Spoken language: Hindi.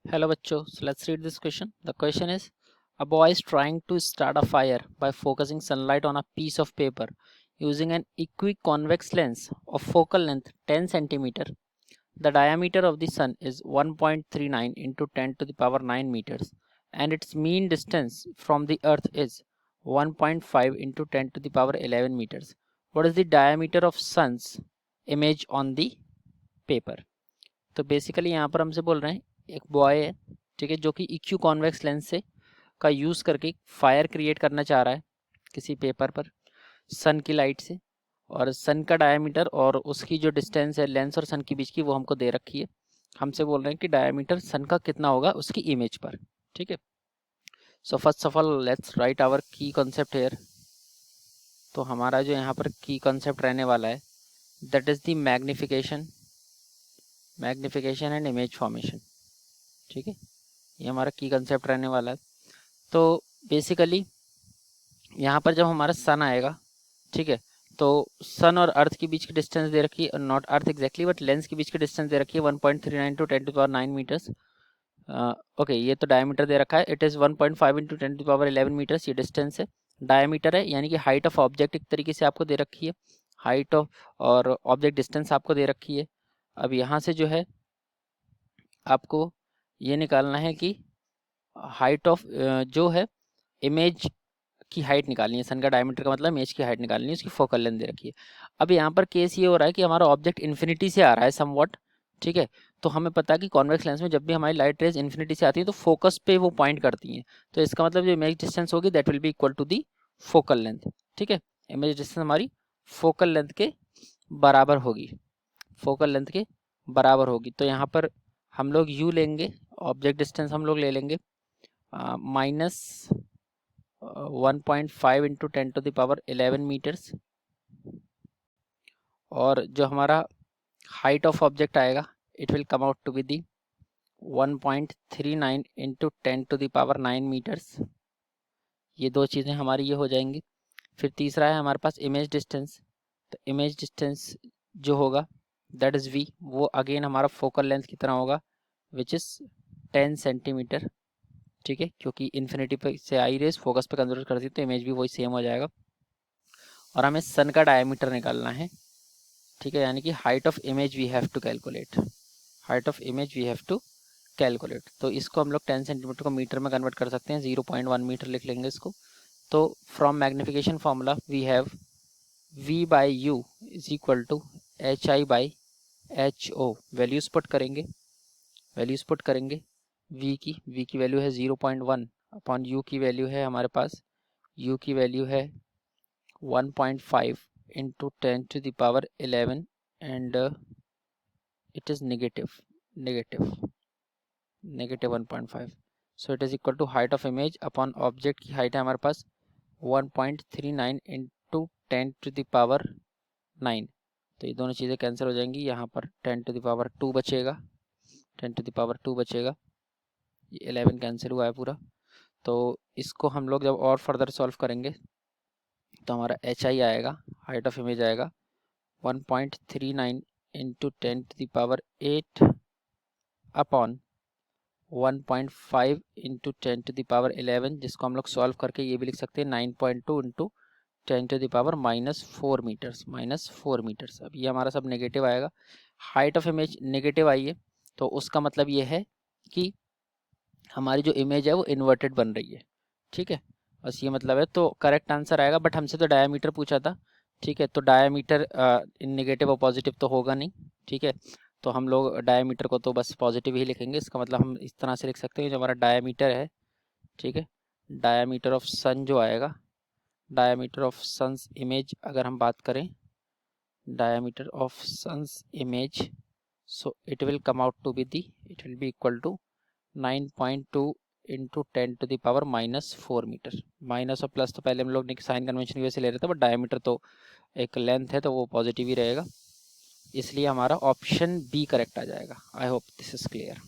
Hello bachcho, so let's read this question. The question is, a boy is trying to start a fire by focusing sunlight on a piece of paper using an equiconvex lens of focal length 10 centimeter. The diameter of the sun is 1.39 into 10 to the power 9 meters and its mean distance from the earth is 1.5 into 10 to the power 11 meters. What is the diameter of sun's image on the paper? तो बेसिकली यहाँ पर हमसे बोल रहे हैं एक बॉय है, ठीक है, जो कि इक्यू कॉन्वेक्स लेंस से का यूज़ करके फायर क्रिएट करना चाह रहा है किसी पेपर पर सन की लाइट से, और सन का डायमीटर और उसकी जो डिस्टेंस है लेंस और सन के बीच की वो हमको दे रखी है। हमसे बोल रहे हैं कि डायमीटर सन का कितना होगा उसकी इमेज पर, ठीक है। So first of all let's write our key concept here. तो हमारा जो यहाँ पर की कॉन्सेप्ट रहने वाला है that is the magnification and image formation, ठीक है। ये हमारा की कंसेप्ट रहने वाला है। तो बेसिकली यहाँ पर जब हमारा सन आएगा, ठीक है, तो सन और अर्थ के बीच की डिस्टेंस दे रखी है, not earth exactly but lens के बीच की डिस्टेंस दे रखी है 1.39 to 10 to power 9 metres. Okay, ये तो डायमीटर दे रखा है, it is 1.5 into 10 to power 11 metres, ये डिस्टेंस है। डायमीटर है यानी कि हाइट ऑफ ऑब्जेक्ट एक तरीके से आपको दे रखी है, हाइट ऑफ और ऑब्जेक्ट डिस्टेंस आपको दे रखी है। अब यहाँ से जो है आपको ये निकालना है कि हाइट ऑफ जो है इमेज की हाइट निकालनी है, सन का डायमीटर का मतलब इमेज की हाइट निकालनी है, उसकी फोकल लेंथ दे रखी है। अब यहाँ पर केस ये हो रहा है कि हमारा ऑब्जेक्ट इन्फिनिटी से आ रहा है समवॉट, ठीक है। तो हमें पता है कि कॉन्वेक्स लेंस में जब भी हमारी लाइट रेज इन्फिनिटी से आती है तो फोकस पे वो पॉइंट करती हैं, तो इसका मतलब जो इमेज डिस्टेंस होगी that will be equal to the focal length, ठीक है। इमेज डिस्टेंस हमारी फोकल लेंथ के बराबर होगी, फोकल लेंथ के बराबर होगी। तो यहाँ पर हम लोग यू लेंगे, ऑब्जेक्ट डिस्टेंस हम लोग ले लेंगे minus 1.5 into 10 to the power 11 metres, और जो हमारा हाइट ऑफ ऑब्जेक्ट आएगा it will come out to be the 1.39 into 10 to the power 9 metres. ये दो चीज़ें हमारी ये हो जाएंगी। फिर तीसरा है हमारे पास इमेज डिस्टेंस। तो इमेज डिस्टेंस जो होगा दैट इज़ वी, वो अगेन हमारा फोकल लेंथ की तरह होगा विच इज़ 10 सेंटीमीटर, ठीक है, क्योंकि इन्फिनिटी पे से आई रेस फोकस पे कंसिडर करती है तो इमेज भी वही सेम हो जाएगा। और हमें सन का डायमीटर निकालना है, ठीक है, यानी कि height of image we have to calculate, height of image we have to calculate. तो इसको हम लोग 10 सेंटीमीटर को मीटर में कन्वर्ट कर सकते हैं, 0.1 मीटर लिख लेंगे इसको। तो from magnification formula we have v by U is equal to H I by H O. Values put करेंगे, v की वैल्यू है 0.1 अपॉन u की वैल्यू है हमारे पास, u की वैल्यू है 1.5 into 10 to the power 11 and it is negative 1.5, so it is equal to height of image upon object की height है हमारे पास 1.39 into 10 to the power 9। तो ये दोनों चीज़ें कैंसिल हो जाएंगी, यहाँ पर 10 to the power 2 बचेगा, 10 to the power 2 बचेगा, ये 11 कैंसिल हुआ है पूरा। तो इसको हम लोग जब और फर्दर सॉल्व करेंगे तो हमारा एच आई आएगा, हाइट ऑफ इमेज आएगा 1.39 into 10 to the power 8 upon 1.5 into 10 to the power 11, जिसको हम लोग सॉल्व करके ये भी लिख सकते हैं 9.2 into 10 to the power -4 metres. अब ये हमारा सब नेगेटिव आएगा, हाइट ऑफ इमेज नेगेटिव आई है तो उसका मतलब ये है कि हमारी जो इमेज है वो इन्वर्टेड बन रही है, ठीक है, बस ये मतलब है। तो करेक्ट आंसर आएगा, बट हमसे तो डायामीटर पूछा था, ठीक है, तो डायामीटर इन नेगेटिव और पॉजिटिव तो होगा नहीं, ठीक है। तो हम लोग डायामीटर को तो बस पॉजिटिव ही लिखेंगे, इसका मतलब हम इस तरह से लिख सकते हैं जो हमारा डायामीटर है, ठीक है, डायामीटर ऑफ सन जो आएगा, डायामीटर ऑफ सन्स इमेज अगर हम बात करें, diameter of sun's image, so it will come out to be the, it will be equal to 9.2 into 10 to the power -4 metre. Minus और प्लस तो पहले हम लोग साइन कन्वेंशन की वजह से ले रहे थे, बट डायमीटर तो एक लेंथ है तो वो पॉजिटिव ही रहेगा, इसलिए हमारा ऑप्शन बी करेक्ट आ जाएगा। I hope this is clear.